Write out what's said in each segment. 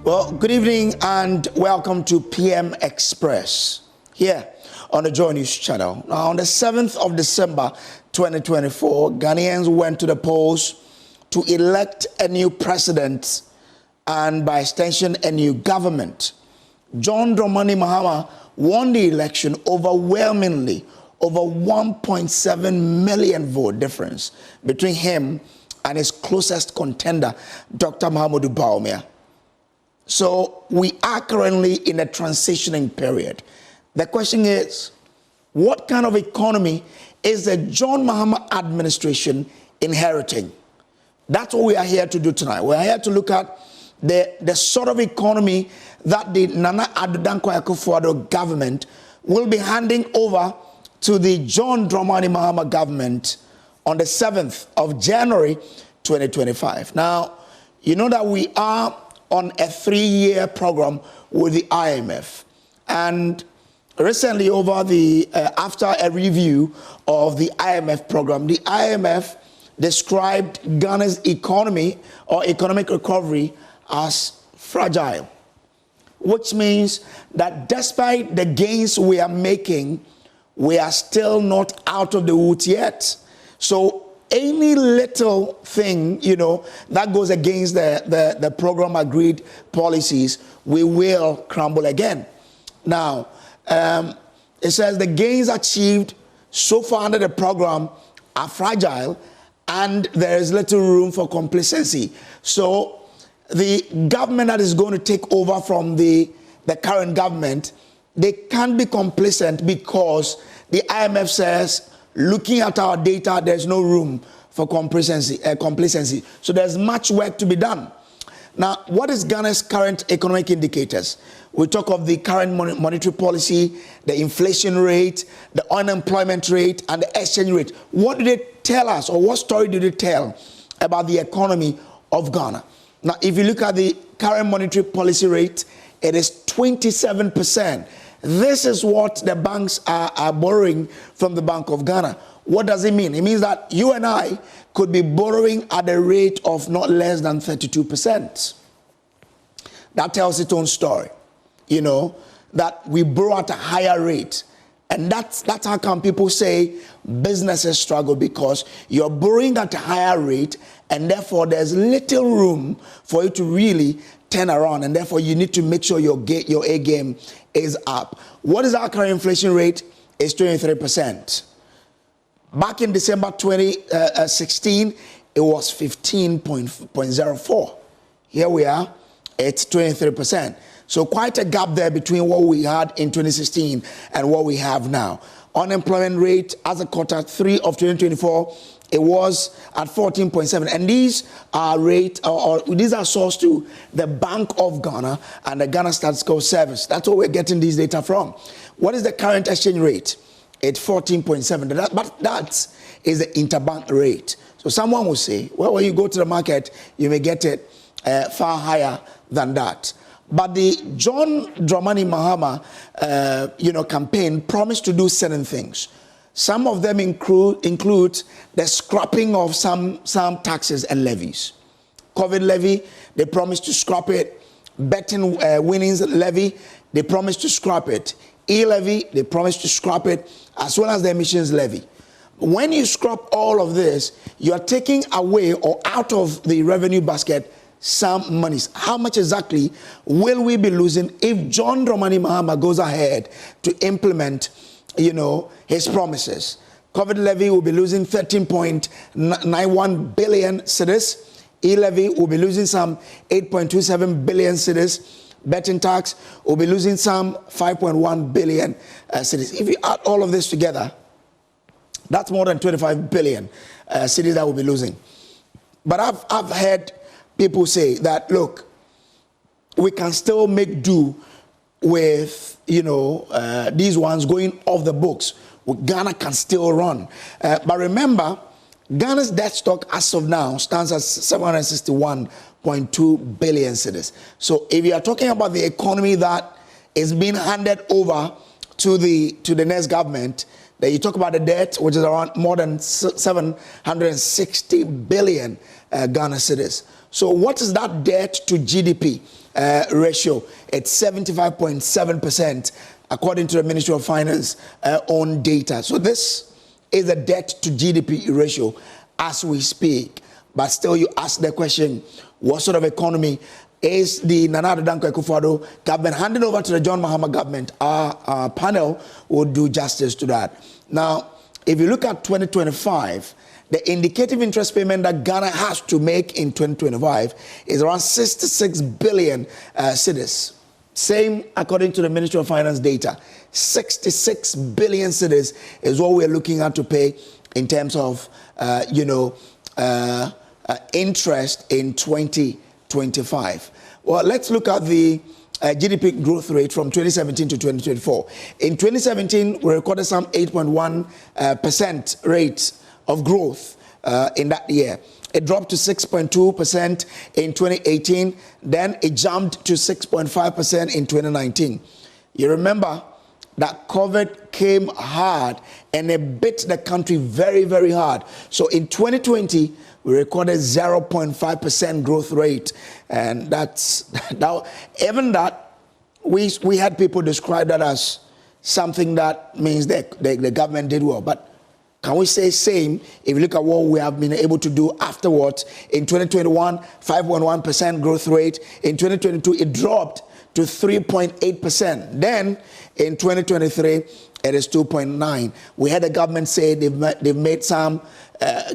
Well, good evening and welcome to PM Express here on the Joy News channel. Now, on the 7th of December 2024, Ghanaians went to the polls to elect a new president and, by extension, a new government. John Dramani Mahama won the election overwhelmingly, over 1.7 million vote difference between him and his closest contender, Dr. Mahamudu Bawumia. So we are currently in a transitioning period. The question is, what kind of economy is the John Mahama administration inheriting? That's what we are here to do tonight. We are here to look at the sort of economy that the Nana Addo Dankwa Akufo-Addo government will be handing over to the John Dramani Mahama government on the 7th of January 2025. Now, you know that we are on a 3-year program with the IMF. And recently, after a review of the IMF program, the IMF described Ghana's economy or economic recovery as fragile, which means that despite the gains we are making, we are still not out of the woods yet. So any little thing, that goes against the program agreed policies, we will crumble again. Now, it says the gains achieved so far under the program are fragile and there is little room for complacency. So the government that is going to take over from the current government, they can't be complacent because the IMF says, looking at our data, there's no room for complacency. So there's much work to be done. Now, what is Ghana's current economic indicators? We talk of the current monetary policy, the inflation rate, the unemployment rate, and the exchange rate. What do they tell us, or what story do they tell about the economy of Ghana? Now, if you look at the current monetary policy rate, it is 27%. This is what the banks are borrowing from the Bank of Ghana. What does it mean? It means that you and I could be borrowing at a rate of not less than 32%. That tells its own story, that we borrow at a higher rate. And that's how come people say businesses struggle, because you're borrowing at a higher rate and therefore there's little room for you to really turn around, and therefore you need to make sure your A game is up. What is our current inflation rate? It's 23%. Back in December 2016, it was 15.04. Here we are, it's 23%. So quite a gap there between what we had in 2016 and what we have now. Unemployment rate as of quarter 3 of 2024, it was at 14.7, and these are these are sourced to the Bank of Ghana and the Ghana Statistical Service. That's where we're getting these data from. What is the current exchange rate? It's 14.7, but that is the interbank rate. So someone will say, well, when you go to the market, you may get it far higher than that. But the John Dramani Mahama, campaign promised to do certain things. Some of them include the scrapping of some taxes and levies. COVID levy, they promised to scrap it. Betting winnings levy, they promised to scrap it. E-levy, they promised to scrap it, as well as the emissions levy. When you scrap all of this, you are taking away or out of the revenue basket some monies. How much exactly will we be losing if John Dramani Mahama goes ahead to implement his promises? COVID levy will be losing 13.91 billion cedis. E-levy will be losing some 8.27 billion cedis. Betting tax will be losing some 5.1 billion cedis. If you add all of this together, that's more than 25 billion cedis that will be losing. But I've heard people say that, look, we can still make do with these ones going off the books. Ghana can still run. But remember, Ghana's debt stock as of now stands at 761.2 billion cedis. So if you are talking about the economy that is being handed over to the next government, then you talk about the debt, which is around more than 760 billion Ghana cedis. So what is that debt to GDP ratio? It's 75.7%, according to the Ministry of Finance own data. So this is a debt to GDP ratio as we speak. But still, you ask the question, what sort of economy is the Nana Addo Dankwa Akufo-Addo government handing over to the John Mahama government? Our panel will do justice to that. Now, if you look at 2025, the indicative interest payment that Ghana has to make in 2025 is around 66 billion cedis. Same according to the Ministry of Finance data. 66 billion cedis is what we're looking at to pay in terms of, interest in 2025. Well, let's look at the GDP growth rate from 2017 to 2024. In 2017, we recorded some 8.1% rate of growth in that year. It dropped to 6.2% in 2018. Then it jumped to 6.5% in 2019. You remember that COVID came hard and it bit the country very, very hard. So in 2020, we recorded 0.5% growth rate. And that's, now, even that, we had people describe that as something that means that the government did well. But can we say same if you look at what we have been able to do afterwards? In 2021, 5.1% growth rate. In 2022, it dropped to 3.8%. Then in 2023, it is 2.9%. We had the government say they've made some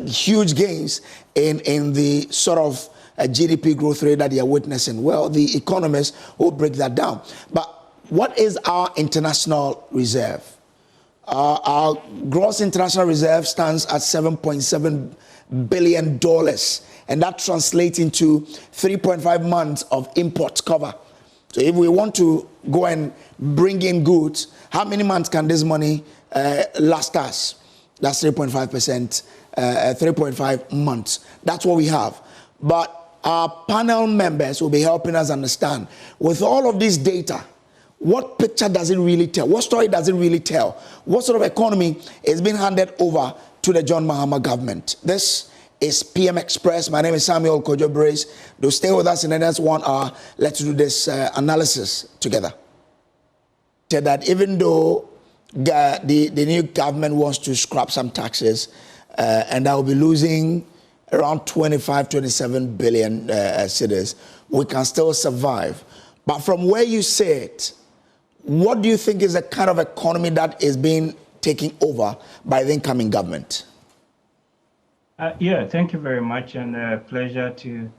huge gains in the sort of GDP growth rate that they are witnessing. Well, the economists will break that down. But what is our international reserve? Our gross international reserve stands at $7.7 billion, and that translates into 3.5 months of import cover. So if we want to go and bring in goods, how many months can this money last us? That's 3.5%, 3.5 months. That's what we have. But our panel members will be helping us understand, with all of this data, what picture does it really tell? What story does it really tell? What sort of economy is being handed over to the John Mahama government? This is PM Express. My name is Samuel Kojo Brace. Do stay with us in the next 1 hour. Let's do this analysis together. That even though the new government wants to scrap some taxes, and I will be losing around 27 billion cedis, we can still survive. But from where you sit, what do you think is the kind of economy that is being taken over by the incoming government? Yeah, thank you very much, and a pleasure to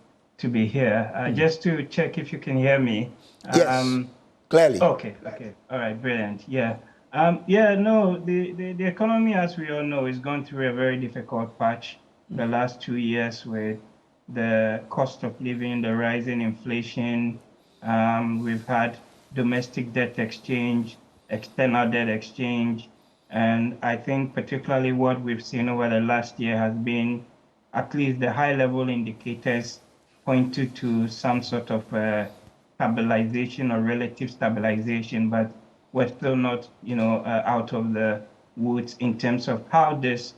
be here. Just to check if you can hear me. Yes, clearly. Okay, all right, brilliant. Yeah, the economy, as we all know, is going through a very difficult patch the last 2 years with the cost of living, the rising inflation. We've had domestic debt exchange, external debt exchange, and I think particularly what we've seen over the last year has been at least the high-level indicators pointed to some sort of stabilization or relative stabilization, but we're still not, out of the woods in terms of how this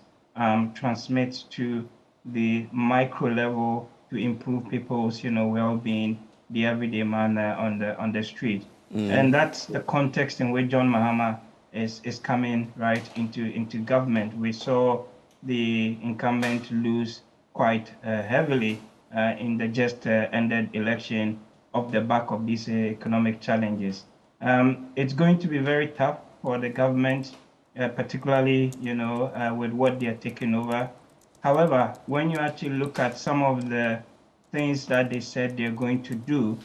transmits to the micro level to improve people's, well-being, the everyday man on the street. And that's the context in which John Mahama is coming right into government. We saw the incumbent lose quite heavily in the just ended election off the back of these economic challenges. It's going to be very tough for the government, particularly with what they are taking over. However, when you actually look at some of the things that they said they're going to do,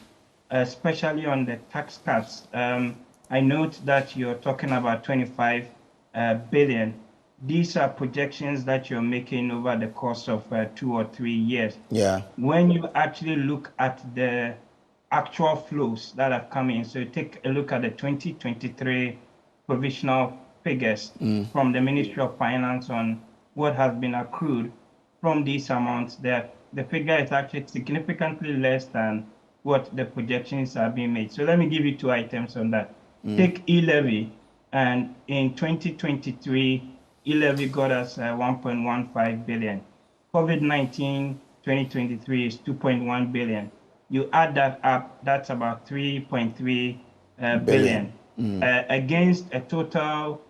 especially on the tax cuts. I note that you're talking about 25 billion. These are projections that you're making over the course of 2 or 3 years. Yeah. When you actually look at the actual flows that have come in, so take a look at the 2023 provisional figures from the Ministry of Finance on what has been accrued from these amounts, that the figure is actually significantly less than what the projections are being made. So let me give you 2 items on that. Take e-levy, and in 2023, e-levy got us 1.15 billion. COVID-19 2023 is 2.1 billion. You add that up, that's about 3.3 billion against a total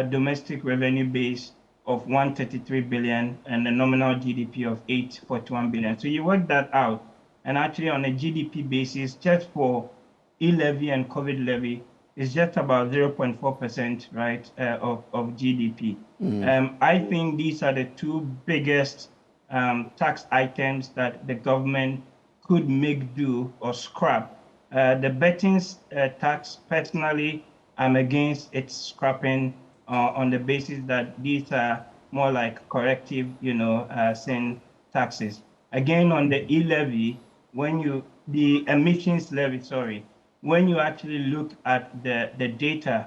domestic revenue base of 133 billion and a nominal GDP of 841 billion. So you work that out, and actually on a GDP basis, just for e-levy and COVID levy, it's just about 0.4%, right, of GDP. I think these are the two biggest tax items that the government could make do or scrap. The betting tax, personally, I'm against its scrapping on the basis that these are more like corrective, sin taxes. Again, on the e-levy, the emissions levy, sorry, when you actually look at the data,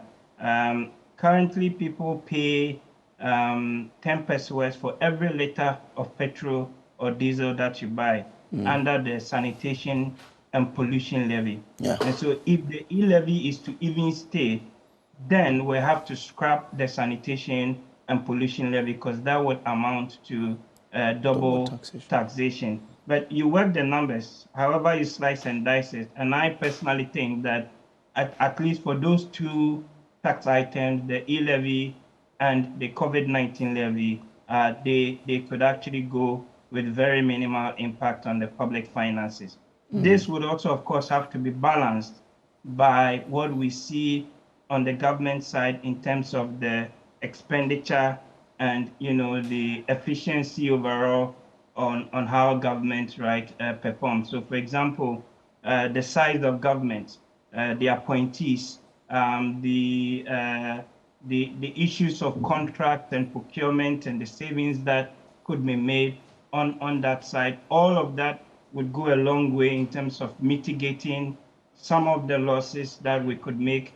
currently people pay 10 pesos for every liter of petrol or diesel that you buy under the sanitation and pollution levy. Yeah. And so if the e-levy is to even stay, then we have to scrap the sanitation and pollution levy because that would amount to double taxation. But you work the numbers, however you slice and dice it, and I personally think that at least for those two tax items, the e-levy and the COVID-19 levy, they could actually go with very minimal impact on the public finances. This would also, of course, have to be balanced by what we see on the government side in terms of the expenditure and the efficiency overall on how government performs. So, for example, the size of government, the appointees, the issues of contract and procurement and the savings that could be made on that side, all of that would go a long way in terms of mitigating some of the losses that we could make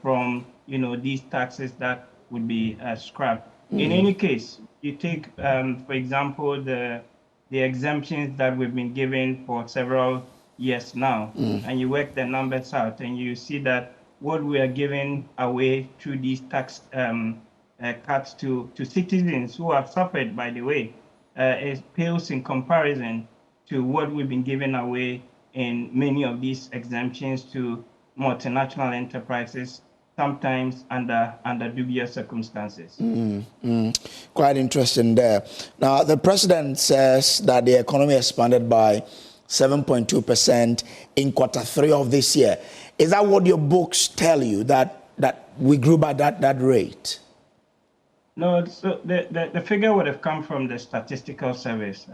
from these taxes that would be scrapped. In any case, you take, for example, the exemptions that we've been given for several years now, and you work the numbers out, and you see that what we are giving away through these tax cuts to citizens who have suffered, by the way, it pales in comparison to what we've been giving away in many of these exemptions to multinational enterprises, sometimes under dubious circumstances. Quite interesting there. Now, the president says that the economy expanded by 7.2% in Q3 of this year. Is that what your books tell you, that we grew by that rate? No, so the figure would have come from the statistical service.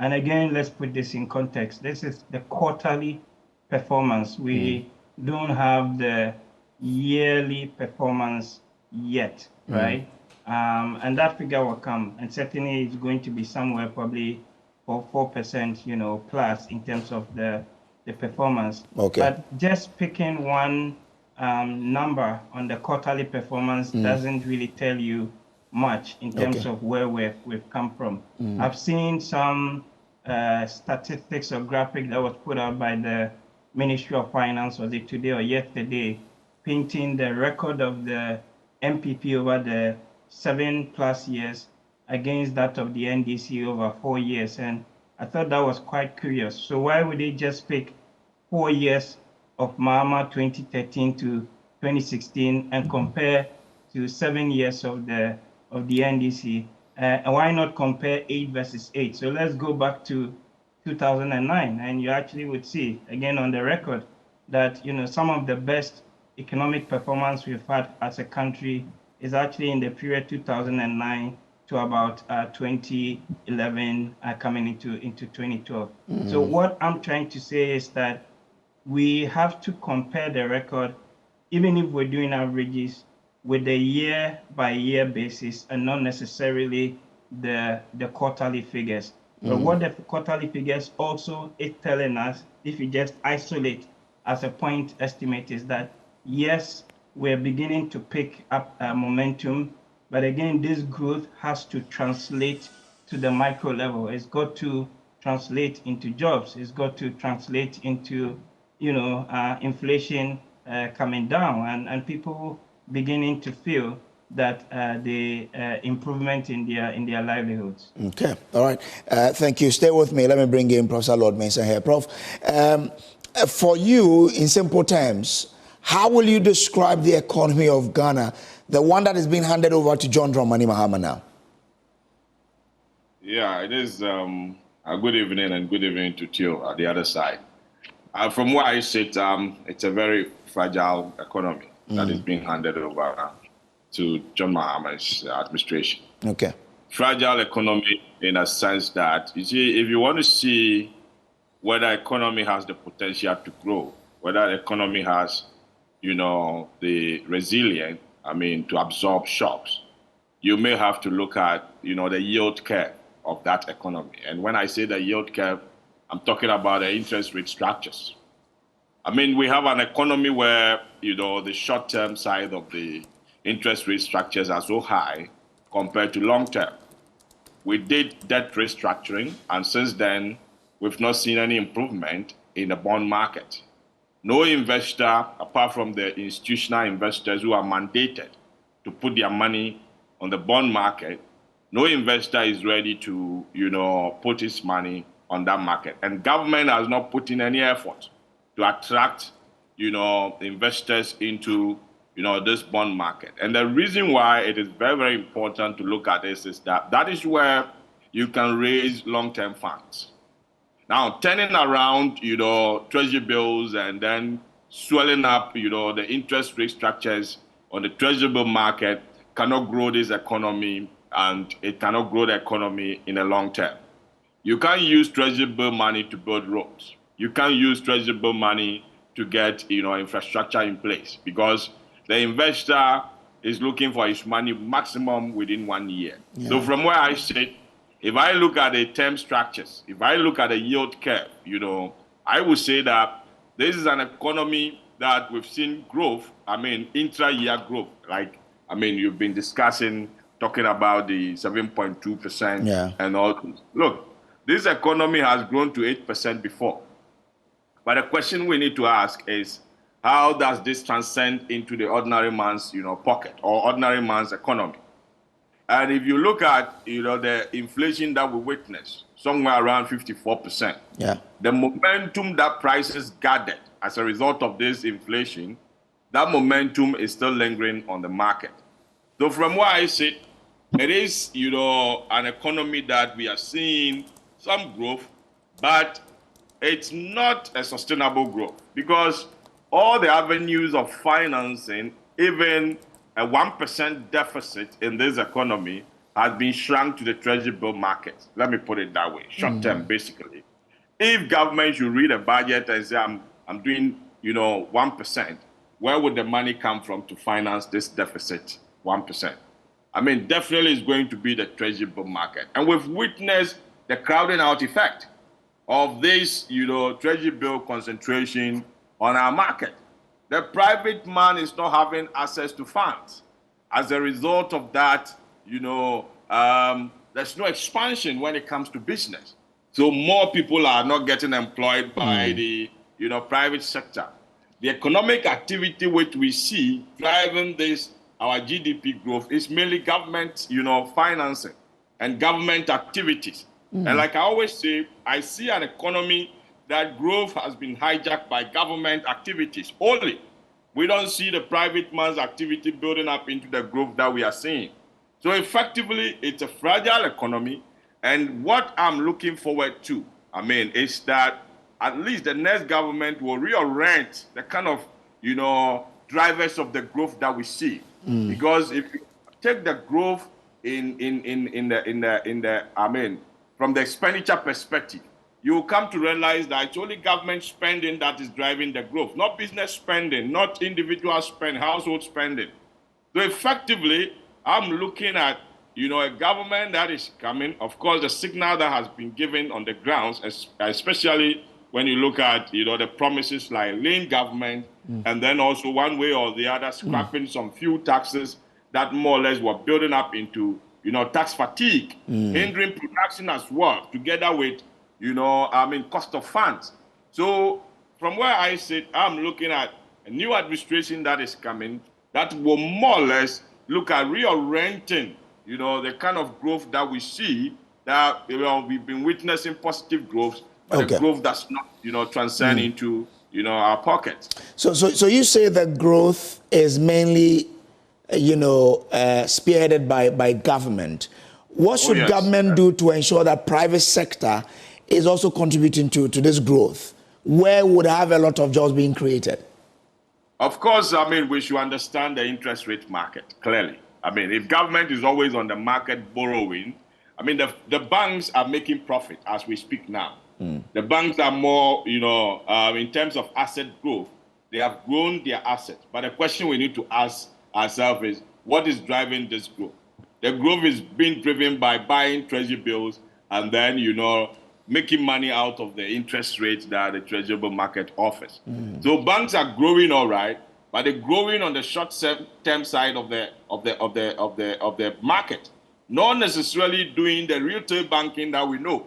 And again, let's put this in context. This is the quarterly performance. We don't have the yearly performance yet, right? And that figure will come, and certainly it's going to be somewhere probably for 4%, plus in terms of the performance. Okay. But just picking one number on the quarterly performance doesn't really tell you much in terms of where we've come from. I've seen some statistics or graphic that was put out by the Ministry of Finance, was it today or yesterday, painting the record of the MPP over the 7+ years against that of the NDC over 4 years. And I thought that was quite curious. So why would they just pick 4 years of Mahama 2013 to 2016 and compare to 7 years of the NDC? And why not compare 8 versus 8? So let's go back to 2009, and you actually would see, again on the record, that some of the best economic performance we've had as a country is actually in the period 2009 to about 2011, coming into 2012. So what I'm trying to say is that we have to compare the record, even if we're doing averages, with the year-by-year basis and not necessarily the quarterly figures. But what the quarterly figures also is telling us, if you just isolate as a point estimate, is that yes, we're beginning to pick up momentum, but again, this growth has to translate to the micro level. It's got to translate into jobs. It's got to translate into, inflation coming down and people beginning to feel that the improvement in their livelihoods. Okay, all right. Thank you. Stay with me. Let me bring in Professor Lord Mensah here. Prof, for you, in simple terms, how will you describe the economy of Ghana, the one that is being handed over to John Dramani Mahama now? Yeah, it is a good evening and good evening to Theo at the other side. From where I sit, it's a very fragile economy that is being handed over to John Mahama's administration. Okay. Fragile economy in a sense that, you see, if you want to see whether economy has the potential to grow, whether the economy has, the resilience, to absorb shocks, you may have to look at, the yield curve of that economy. And when I say the yield curve, I'm talking about the interest rate structures. We have an economy where, the short-term side of the interest rate structures are so high compared to long-term. We did debt restructuring, and since then, we've not seen any improvement in the bond market. No investor, apart from the institutional investors who are mandated to put their money on the bond market, no investor is ready to, put his money on that market. And government has not put in any effort to attract, investors into, this bond market. And the reason why it is very, very important to look at this is that is where you can raise long-term funds. Now, turning around, treasury bills and then swelling up, the interest rate structures on the treasury bill market cannot grow this economy, and it cannot grow the economy in the long term. You can't use treasury bill money to build roads. You can't use treasury bill money to get, infrastructure in place, because the investor is looking for his money maximum within 1 year. Yeah. So from where I sit, if I look at the term structures, if I look at the yield curve, I would say that this is an economy that we've seen growth, intra-year growth. You've been talking about the 7.2% and all. Look, this economy has grown to 8% before. But the question we need to ask is, how does this transcend into the ordinary man's, pocket or ordinary man's economy? And if you look at, the inflation that we witnessed, somewhere around 54%, the momentum that prices gathered as a result of this inflation, that momentum is still lingering on the market. So from where I sit, it is, an economy that we are seeing some growth, but it's not a sustainable growth, because all the avenues of financing, even a 1% deficit in this economy, has been shrunk to the treasury bill market. Let me put it that way, short term, basically. If government should read a budget and say, I'm doing, 1%, where would the money come from to finance this deficit 1%? Definitely it's going to be the treasury bill market. And we've witnessed the crowding out effect of this, treasury bill concentration on our market. The private man is not having access to funds. As a result of that, there's no expansion when it comes to business. So more people are not getting employed by the, private sector. The economic activity which we see driving this, our GDP growth, is mainly government, financing and government activities. And like I always say, I see an economy that growth has been hijacked by government activities only. We don't see the private man's activity building up into the growth that we are seeing. So effectively, it's a fragile economy. And what I'm looking forward to, is that at least the next government will reorient the kind of, drivers of the growth that we see. Because if you take the growth from the expenditure perspective, you will come to realize that it's only government spending that is driving the growth, not business spending, not individual spending, household spending. So effectively, I'm looking at, a government that is coming. Of course, the signal that has been given on the grounds, especially when you look at, the promises like lean government, and then also one way or the other scrapping some few taxes that more or less were building up into, tax fatigue, hindering production as well, together with, cost of funds. So from where I sit, I'm looking at a new administration that is coming that will more or less, look at reorienting, the kind of growth that we see, that we've been witnessing positive growth, but the growth that's not, transcend into, our pockets. So you say that growth is mainly, spearheaded by government. What should government do to ensure that private sector is also contributing to this growth, where would have a lot of jobs being created? Of course, we should understand the interest rate market, clearly. If government is always on the market borrowing, the banks are making profit as we speak now. The banks are more, in terms of asset growth, they have grown their assets. But the question we need to ask ourselves is, what is driving this growth? The growth is being driven by buying treasury bills and then, making money out of the interest rates that the treasury bill market offers. So banks are growing all right, but they're growing on the short-term side of the market, not necessarily doing the retail banking that we know,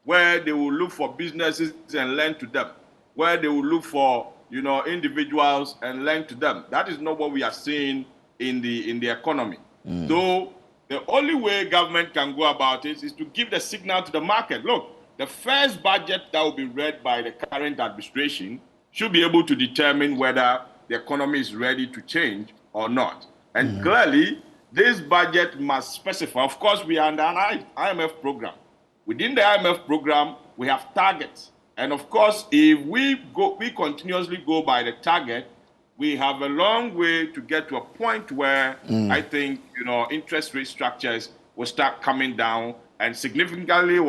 where they will look for businesses and lend to them, where they will look for individuals and lend to them. That is not what we are seeing in the economy. So the only way government can go about it is to give the signal to the market. Look, the first budget that will be read by the current administration should be able to determine whether the economy is ready to change or not. And clearly, this budget must specify. Of course, we are under an IMF program. Within the IMF program, we have targets. And of course, if we continuously go by the target, we have a long way to get to a point where I think, interest rate structures will start coming down and significantly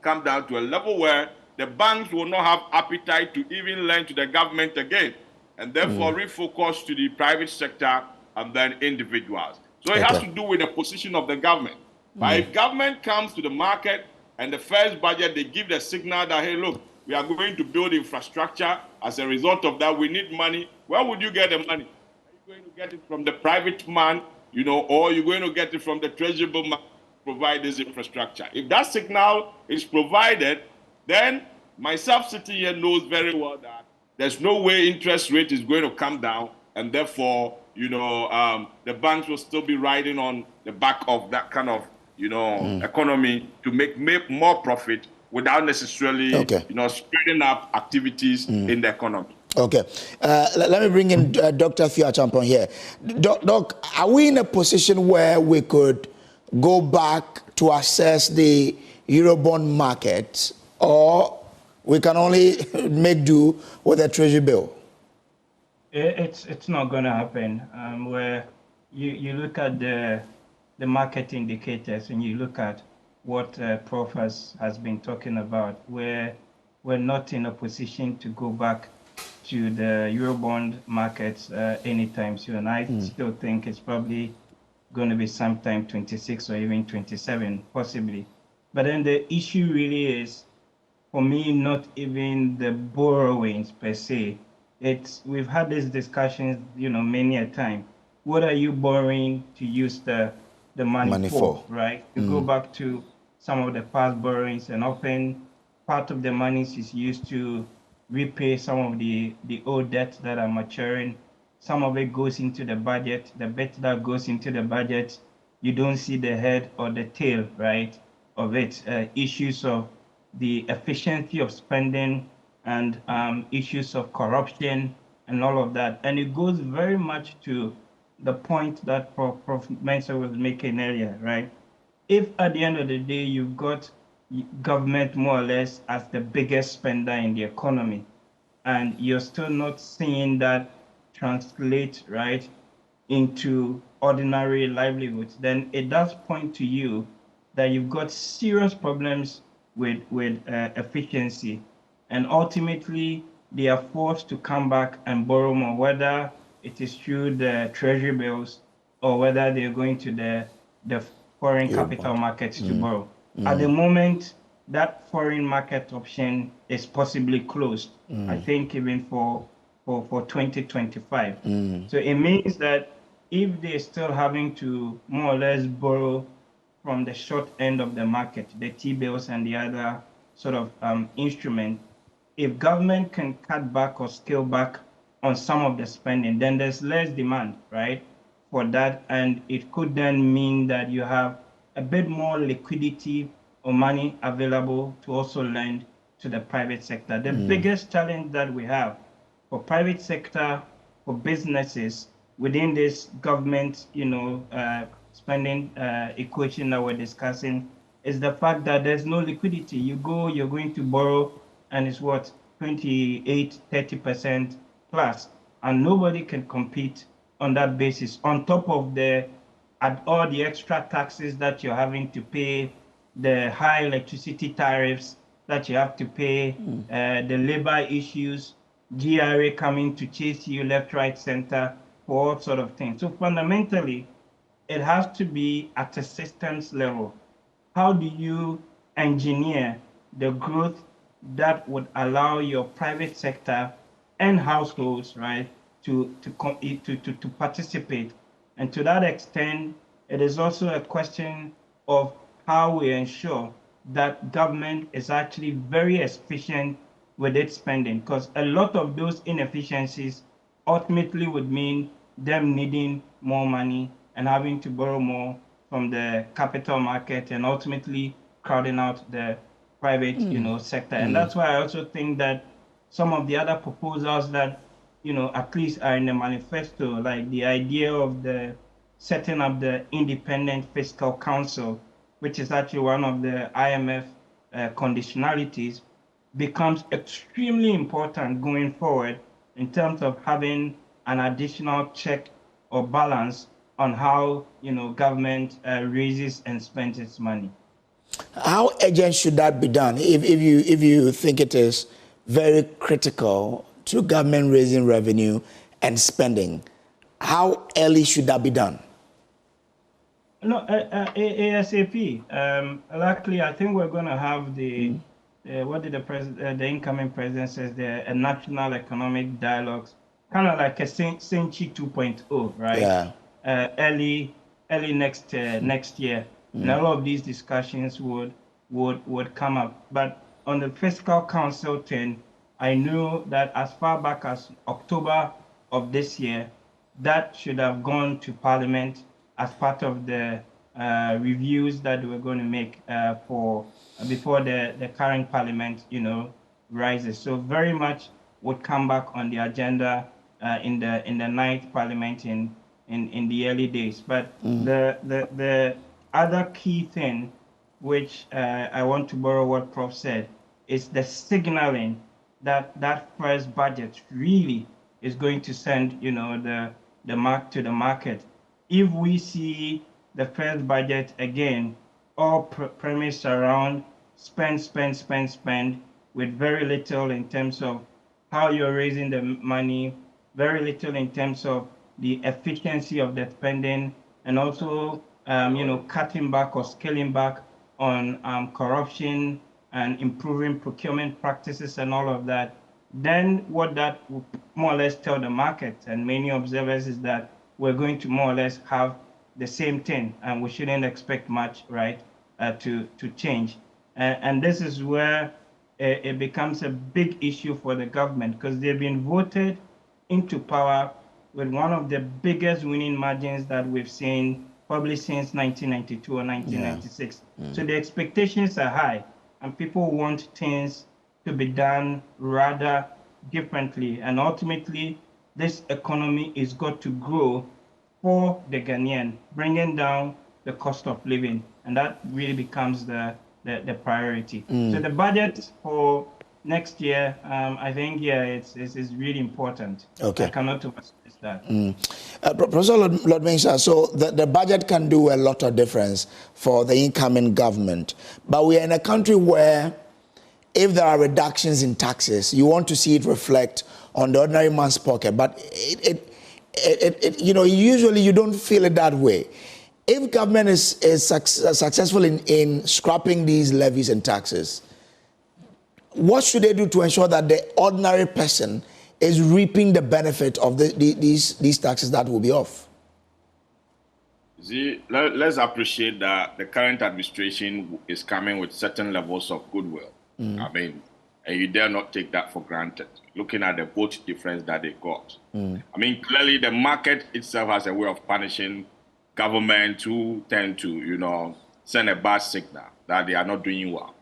come down to a level where the banks will not have appetite to even lend to the government again, and therefore refocus to the private sector and then individuals. So it has to do with the position of the government. But if government comes to the market and the first budget, they give the signal that, hey, look, we are going to build infrastructure. As a result of that, we need money. Where would you get the money? Are you going to get it from the private man, or you're going to get it from the treasury bill man to provide this infrastructure? If that signal is provided, then myself sitting here knows very well that there's no way interest rate is going to come down, and therefore, the banks will still be riding on the back of that kind of, economy to make more profit without necessarily, spreading up activities in the economy. Okay. Let me bring in Dr. Theo Acheampong here. Doc, are we in a position where we could go back to assess the Eurobond market, or we can only make do with a treasury bill? It's not going to happen. Where you look at the market indicators and you look at what Prof has been talking about, where we're not in a position to go back to the Eurobond markets anytime soon. I still think it's probably going to be sometime 26 or even 27, possibly. But then the issue really is, for me, not even the borrowings per se. We've had these discussions, many a time. What are you borrowing to use the money for, right? You go back to some of the past borrowings, and often part of the money is used to repay some of the old debts that are maturing. Some of it goes into the budget. The bit that goes into the budget, you don't see the head or the tail, right, of it. Issues of the efficiency of spending and issues of corruption and all of that. And it goes very much to the point that Prof. Mensah was making earlier, right? If at the end of the day, you've got government more or less as the biggest spender in the economy, and you're still not seeing that translate, right, into ordinary livelihoods, then it does point to you that you've got serious problems with efficiency. And ultimately, they are forced to come back and borrow more, whether it is through the treasury bills or whether they're going to the foreign capital markets to borrow. At the moment, that foreign market option is possibly closed, I think even for 2025. So it means that if they're still having to more or less borrow from the short end of the market, the T-bills and the other sort of instrument, if government can cut back or scale back on some of the spending, then there's less demand, right, for that, and it could then mean that you have a bit more liquidity or money available to also lend to the private sector. The biggest challenge that we have for private sector, for businesses within this government, spending equation that we're discussing is the fact that there's no liquidity. You're going to borrow, and it's what, 28, 30% plus, and nobody can compete on that basis. On top of all the extra taxes that you're having to pay, the high electricity tariffs that you have to pay, the labor issues, GRA coming to chase you left, right, center for all sort of things. So fundamentally, it has to be at a systems level. How do you engineer the growth that would allow your private sector and households, right, to participate? And to that extent, it is also a question of how we ensure that government is actually very efficient with its spending, because a lot of those inefficiencies ultimately would mean them needing more money and having to borrow more from the capital market, and ultimately crowding out the private sector. And that's why I also think that some of the other proposals that at least are in the manifesto, like the idea of the setting up the independent fiscal council, which is actually one of the IMF conditionalities, becomes extremely important going forward in terms of having an additional check or balance on how government raises and spends its money. How urgent should that be done? If you think it is very critical to government raising revenue and spending, how early should that be done? No, ASAP. Luckily, I think we're going to have the what did the incoming president says there, a national economic dialogues, kind of like a Senchi 2.0, right? Yeah. Early next year, and all of these discussions would come up. But on the fiscal council thing, I knew that as far back as October of this year, that should have gone to Parliament as part of the reviews that we're going to make before the current Parliament, rises. So very much would come back on the agenda in the ninth Parliament in the early days. But the other key thing, which I want to borrow what Prof said, is the signaling that first budget really is going to send the mark to the market. If we see the first budget again, all premised around spend, with very little in terms of how you're raising the money, very little in terms of the efficiency of the spending, and also cutting back or scaling back on corruption and improving procurement practices and all of that, then what that will more or less tell the market and many observers is that we're going to more or less have the same thing, and we shouldn't expect much, right, to change. And this is where it becomes a big issue for the government, because they've been voted into power with one of the biggest winning margins that we've seen probably since 1992 or 1996. Yeah. So the expectations are high, and people want things to be done rather differently. And ultimately, this economy is got to grow for the Ghanaian, bringing down the cost of living. And that really becomes the priority. So the budget for next year, I think, it's really important. Okay. I cannot overstress that. Professor Lord Mensah, so the budget can do a lot of difference for the incoming government. But we are in a country where if there are reductions in taxes, you want to see it reflect on the ordinary man's pocket. But usually you don't feel it that way. If government is successful in scrapping these levies and taxes, what should they do to ensure that the ordinary person is reaping the benefit of these taxes that will be off? See, let's appreciate that the current administration is coming with certain levels of goodwill. I mean, and you dare not take that for granted, looking at the vote difference that they got. I mean, clearly the market itself has a way of punishing government who tend to, send a bad signal that they are not doing well.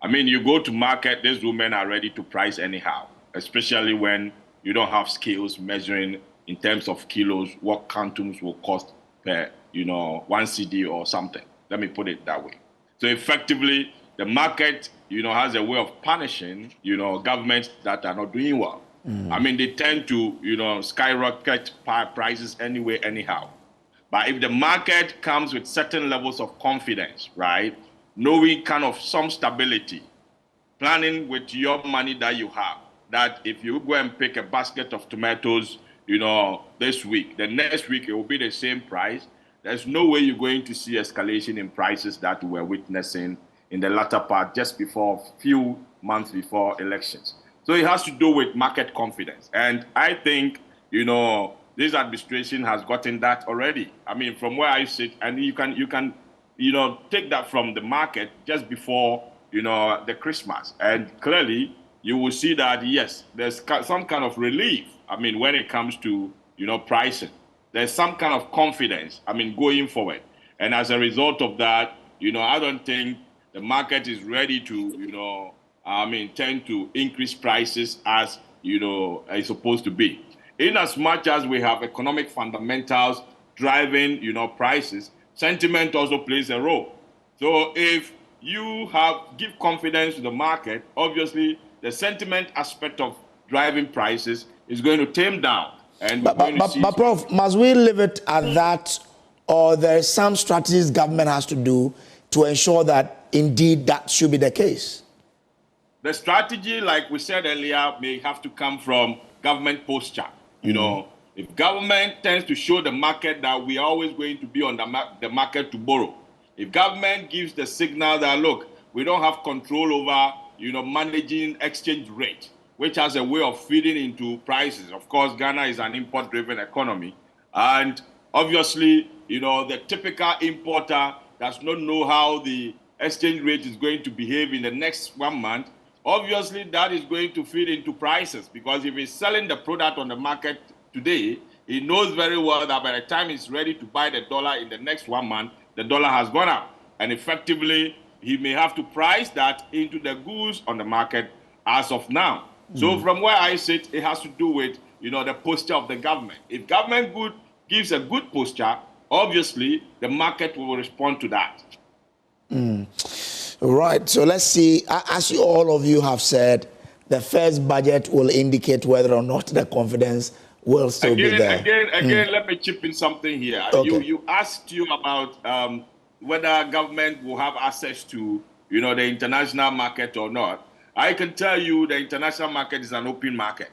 I mean, you go to market, these women are ready to price anyhow, especially when you don't have scales measuring in terms of kilos what quantums will cost per, 1 CD or something. Let me put it that way. So effectively, the market, has a way of punishing, governments that are not doing well. I mean, they tend to, skyrocket prices anyway, anyhow. But if the market comes with certain levels of confidence, right, knowing kind of some stability, planning with your money that you have, that if you go and pick a basket of tomatoes, this week, the next week it will be the same price. There's no way you're going to see escalation in prices that we're witnessing in the latter part just before, a few months before elections. So it has to do with market confidence. And I think, this administration has gotten that already. I mean, from where I sit, and you can, take that from the market just before, the Christmas. And clearly, you will see that, yes, there's some kind of relief. I mean, when it comes to, pricing, there's some kind of confidence, going forward. And as a result of that, I don't think the market is ready to, tend to increase prices as, it's supposed to be. In as much as we have economic fundamentals driving, prices, sentiment also plays a role. So if you give confidence to the market, obviously the sentiment aspect of driving prices is going to tame down. And but Prof, must we leave it at that, or there is some strategies government has to do to ensure that indeed that should be the case? The strategy, like we said earlier, may have to come from government posture. If government tends to show the market that we are always going to be on the market to borrow, if government gives the signal that, look, we don't have control over, managing exchange rate, which has a way of feeding into prices. Of course, Ghana is an import-driven economy. And obviously, the typical importer does not know how the exchange rate is going to behave in the next 1 month. Obviously, that is going to feed into prices, because if he's selling the product on the market today, he knows very well that by the time he's ready to buy the dollar in the next 1 month, the dollar has gone up. And effectively, he may have to price that into the goods on the market as of now. So from where I sit, it has to do with, the posture of the government. If government gives a good posture, obviously, the market will respond to that. Right. So let's see. As all of you have said, the first budget will indicate whether or not the confidence will still be there. Again, let me chip in something here. Okay. You asked about whether government will have access to, the international market or not. I can tell you the international market is an open market.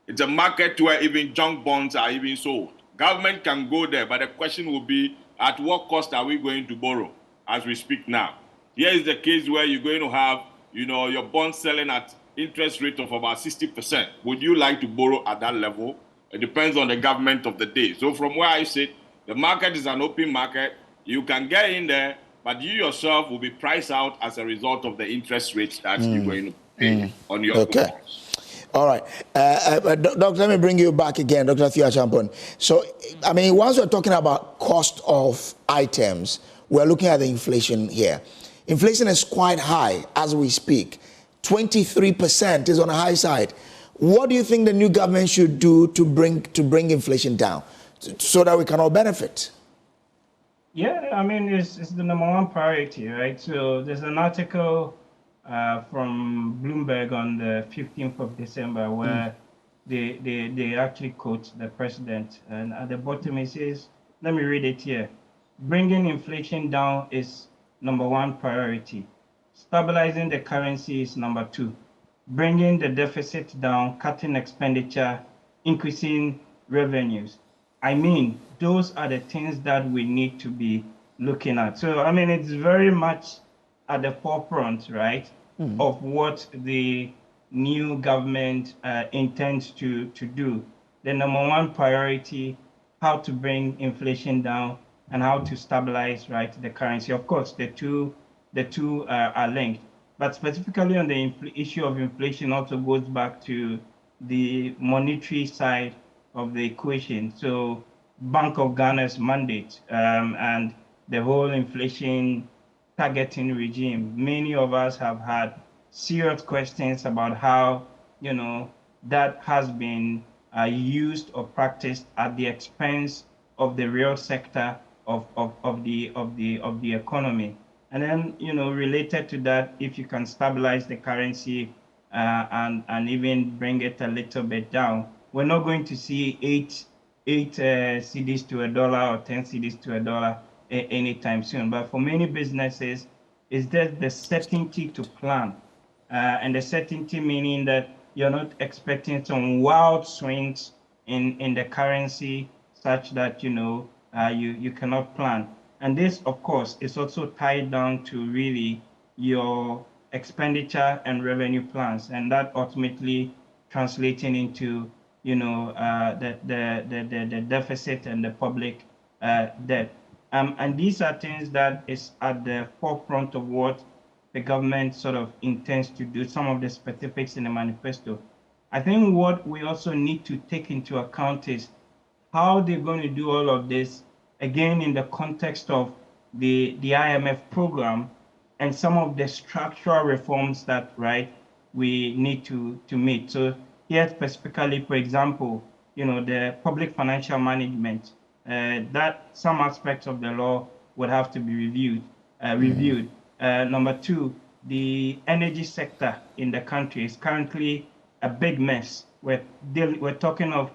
It's a market where even junk bonds are even sold. Government can go there, but the question will be, at what cost are we going to borrow as we speak now? Here is the case where you're going to have, your bond selling at interest rate of about 60%. Would you like to borrow at that level? It depends on the government of the day. So from where I sit, the market is an open market. You can get in there, but you yourself will be priced out as a result of the interest rates that you're going to pay on your coupons. All right. Doctor, let me bring you back again, Dr. Thea Champon. So, once we're talking about cost of items, we're looking at the inflation here. Inflation is quite high as we speak. 23% is on the high side. What do you think the new government should do to bring inflation down so that we can all benefit? Yeah, it's the number one priority, right? So there's an article from Bloomberg on the 15th of December where they actually quote the president. And at the bottom it says, let me read it here. Bringing inflation down is number one priority. Stabilizing the currency is number two. Bringing the deficit down, cutting expenditure, increasing revenues. Those are the things that we need to be looking at. So, it's very much at the forefront, right, of what the new government intends to do. The number one priority, how to bring inflation down and how to stabilize, right, the currency. Of course, the two are linked. but specifically on the issue of inflation also goes back to the monetary side of the equation. So Bank of Ghana's mandate and the whole inflation targeting regime. Many of us have had serious questions about how, that has been used or practiced at the expense of the real sector of the economy. And then, related to that, if you can stabilize the currency and even bring it a little bit down, we're not going to see eight cedis to a dollar or 10 cedis to a dollar anytime soon. But for many businesses, it's just the certainty to plan, and the certainty meaning that you're not expecting some wild swings in the currency such that you cannot plan. And this, of course, is also tied down to really your expenditure and revenue plans, and that ultimately translating into the deficit and the public debt. And these are things that is at the forefront of what the government sort of intends to do, some of the specifics in the manifesto. I think what we also need to take into account is how they're going to do all of this, again, in the context of the IMF program and some of the structural reforms that, we need to meet. So here specifically, for example, the public financial management, that some aspects of the law would have to be reviewed. Number two, the energy sector in the country is currently a big mess. We're talking of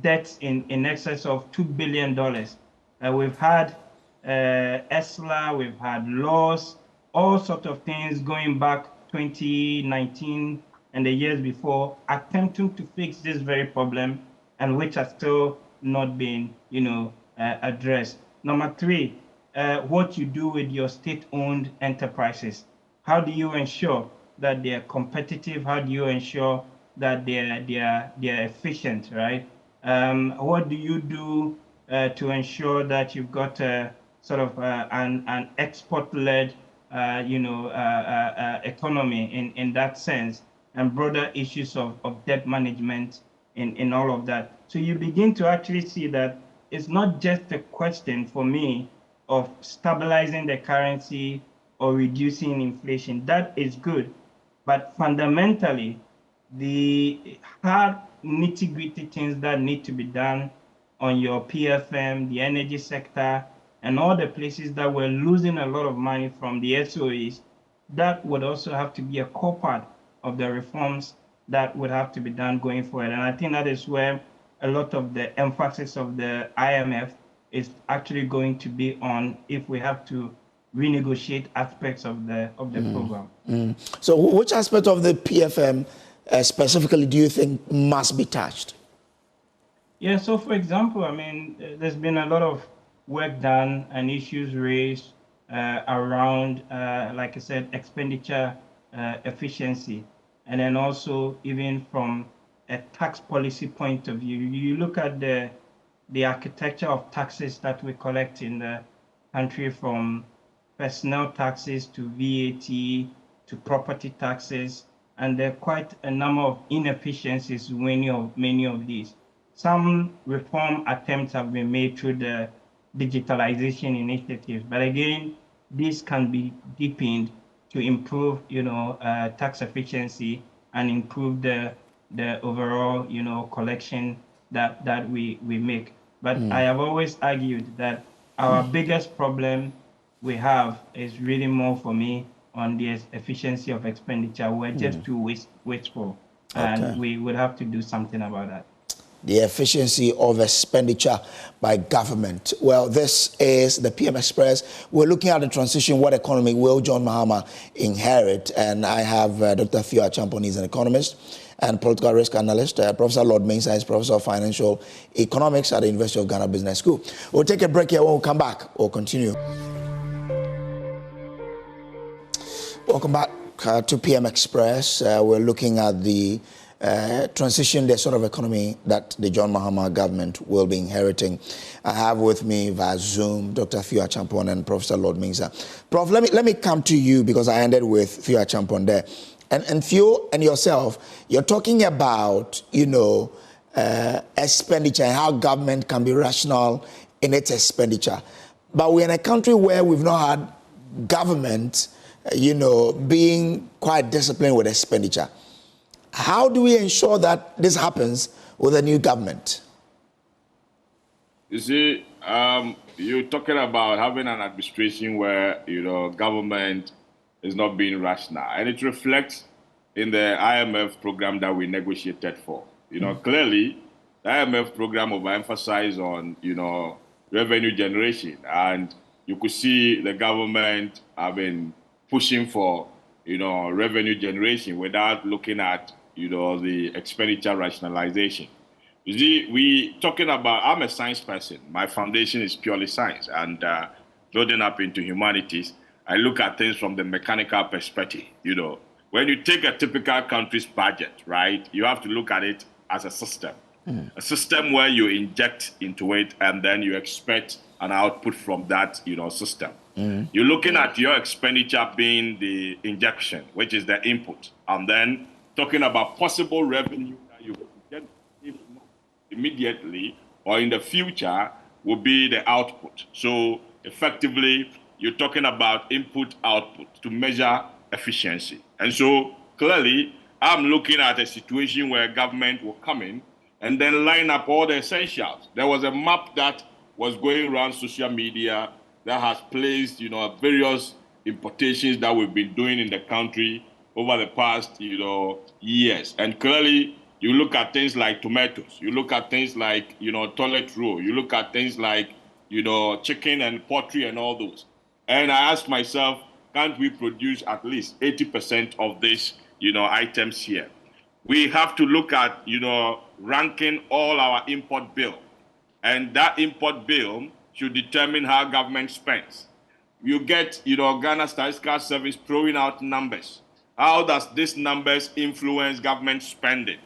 debts in excess of $2 billion. We've had ESLA, we've had laws, all sorts of things going back 2019 and the years before, attempting to fix this very problem, and which are still not being, addressed. Number three, what you do with your state-owned enterprises. How do you ensure that they are competitive? How do you ensure that they are efficient, right? What do you do to ensure that you've got sort of an export-led, economy in that sense, and broader issues of debt management in all of that. So you begin to actually see that it's not just a question for me of stabilizing the currency or reducing inflation. That is good. But fundamentally, the hard nitty-gritty things that need to be done on your PFM, the energy sector, and all the places that we're losing a lot of money from the SOEs, that would also have to be a core part of the reforms that would have to be done going forward. And I think that is where a lot of the emphasis of the IMF is actually going to be on, if we have to renegotiate aspects of the program. So which aspect of the PFM specifically do you think must be touched? Yeah, so for example, I mean, there's been a lot of work done and issues raised around, like I said, expenditure efficiency. And then also, even from a tax policy point of view, you look at the architecture of taxes that we collect in the country, from personnel taxes to VAT to property taxes, and there are quite a number of inefficiencies in many of these. Some reform attempts have been made through the digitalization initiatives, but again, this can be deepened to improve, tax efficiency and improve the overall, collection that we make. But I have always argued that our biggest problem we have is really more, for me, on the efficiency of expenditure. We're just too wasteful, and we would have to do something about that. The efficiency of expenditure by government. Well, this is the PM Express. We're looking at the transition. What economy will John Mahama inherit? And I have Dr. Theo Achampong. He's an economist and political risk analyst. Professor Lord Mensah is Professor of Financial Economics at the University of Ghana Business School. We'll take a break here. When we come back, we'll continue. Welcome back to PM Express. We're looking at the transition the sort of economy that the John Mahama government will be inheriting. I have with me via Zoom Dr. Theo Acheampong and Professor Lord Mensah. Prof, let me come to you because I ended with Theo Acheampong there. And Theo and yourself, you're talking about, expenditure and how government can be rational in its expenditure. But we're in a country where we've not had government, being quite disciplined with expenditure. How do we ensure that this happens with a new government? You see, you're talking about having an administration where, government is not being rational. And it reflects in the IMF program that we negotiated for. Clearly, the IMF program overemphasized on, revenue generation. And you could see the government have been pushing for, revenue generation without looking at, the expenditure rationalization. You see, I'm a science person. My foundation is purely science. And building up into humanities, I look at things from the mechanical perspective. When you take a typical country's budget, right, you have to look at it as a system. A system where you inject into it and then you expect an output from that, system. You're looking at your expenditure being the injection, which is the input, and then talking about possible revenue that you will get immediately or in the future will be the output. So effectively, you're talking about input output to measure efficiency. And so clearly, I'm looking at a situation where government will come in and then line up all the essentials. There was a map that was going around social media that has placed, various importations that we've been doing in the country over the past, years. And clearly, you look at things like tomatoes, you look at things like, toilet roll, you look at things like, chicken and poultry and all those. And I asked myself, can't we produce at least 80% of these, items here? We have to look at, ranking all our import bill. And that import bill should determine how government spends. You get, Ghana Statistical Service throwing out numbers. How does these numbers influence government spending?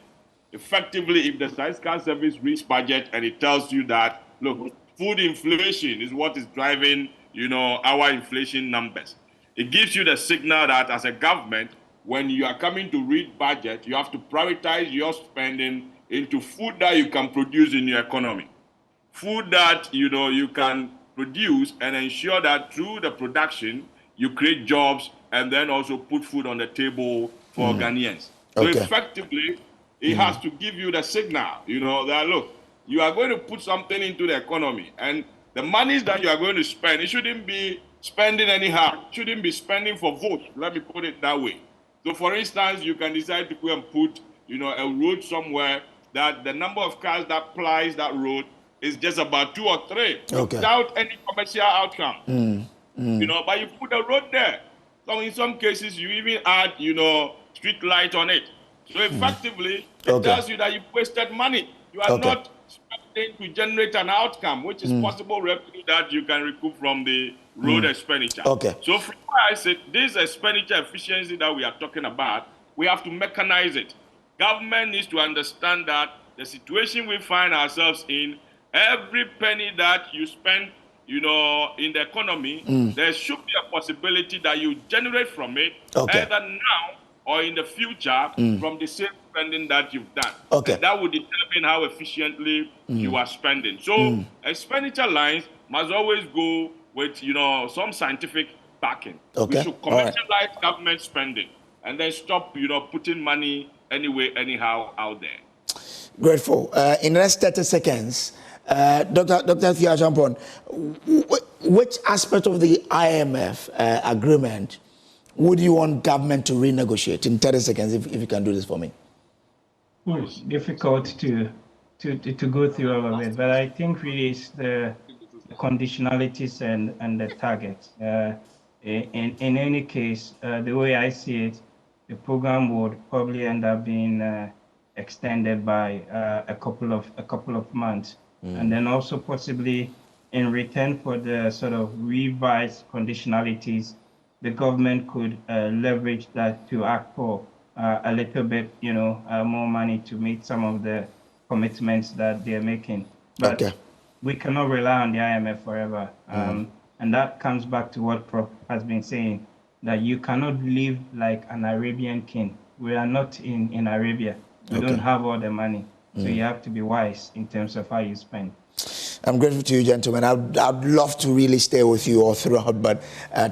Effectively, if the Statistical Service reads budget and it tells you that, look, food inflation is what is driving, our inflation numbers. It gives you the signal that as a government, when you are coming to read budget, you have to prioritize your spending into food that you can produce in your economy. Food that, you can produce and ensure that through the production, you create jobs and then also put food on the table for Ghanaians. So effectively, it has to give you the signal, that look, you are going to put something into the economy and the monies that you are going to spend, it shouldn't be spending anyhow. It shouldn't be spending for votes. Let me put it that way. So for instance, you can decide to go and put, a road somewhere that the number of cars that plies that road is just about 2 or 3 without any commercial outcome. But you put a road there. So in some cases, you even add, street light on it. So effectively, it tells you that you wasted money. You are not spending to generate an outcome, which is possible revenue that you can recoup from the road expenditure. So from where I said, this expenditure efficiency that we are talking about, we have to mechanize it. Government needs to understand that the situation we find ourselves in, every penny that you spend, in the economy, there should be a possibility that you generate from it, either now or in the future, from the same spending that you've done. And that would determine how efficiently you are spending. So expenditure lines must always go with, some scientific backing. We should commercialize government spending and then stop, putting money anyway, anyhow out there. Grateful. In the next 30 seconds, Dr. Theo Acheampong, which aspect of the IMF agreement would you want government to renegotiate? In 30 seconds, if you can do this for me. Well, it's difficult to go through all of it, but I think really it's the conditionalities and the targets. In any case, the way I see it, the program would probably end up being extended by a couple of months, and then also possibly in return for the sort of revised conditionalities, the government could leverage that to act for a little bit, more money to meet some of the commitments that they're making. But we cannot rely on the IMF forever. And that comes back to what Prof has been saying, that you cannot live like an Arabian king. We are not in Arabia. We don't have all the money. So you have to be wise in terms of how you spend. I'm grateful to you, gentlemen. I'd love to really stay with you all throughout, but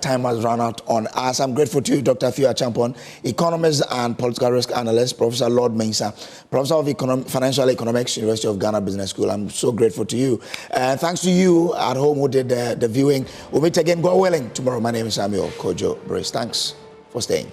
time has run out on us. I'm grateful to you, Dr. Theo Acheampong, economist and political risk analyst, Professor Lord Mensah, Professor of Financial Economics, University of Ghana Business School. I'm so grateful to you. Thanks to you at home who did the viewing. We'll meet again, God willing, tomorrow. My name is Samuel Kojo Brace. Thanks for staying.